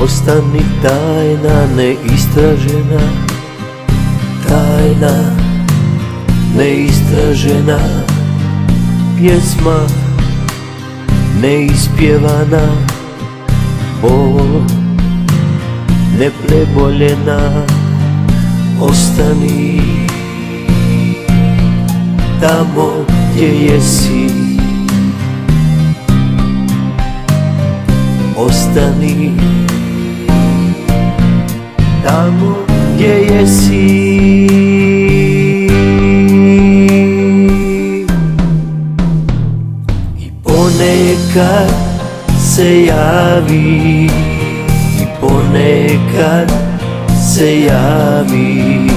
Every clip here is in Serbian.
ostani tajna neistražena, tajna neistražena, pjesma neispjevana, bol nepreboljena, ostani tamo gdje jesi, ostani tamo gdje jesi. I ponekad se javi, i ponekad se javi,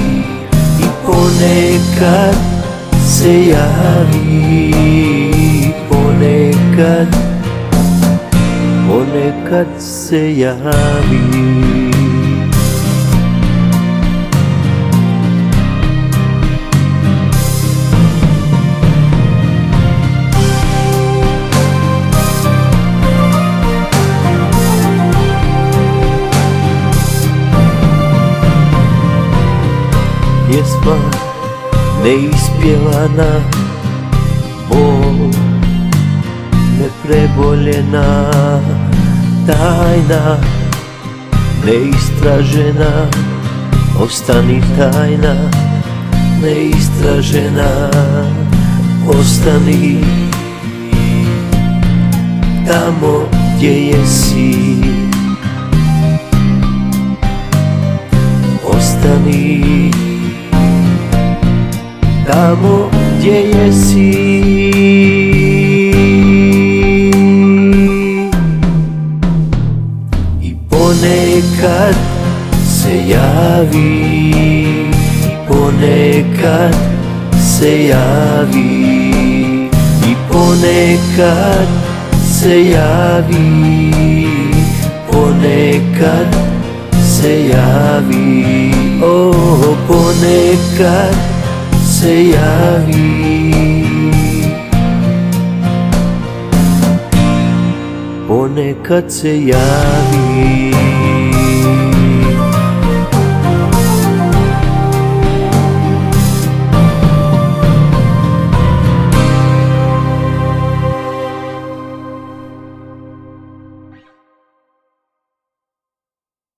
i ponekad se javi, ponekad se javi. Pjesma neispjevana, bol nepreboljena, tajna neistražena, ostani tajna neistražena, ostani tamo gdje jesi, ostani tamo gdje jesi. I ponekad se javi, ponekad se javi, i ponekad se javi, ponekad se javi, oh, ponekad se javi, ponekad se javi.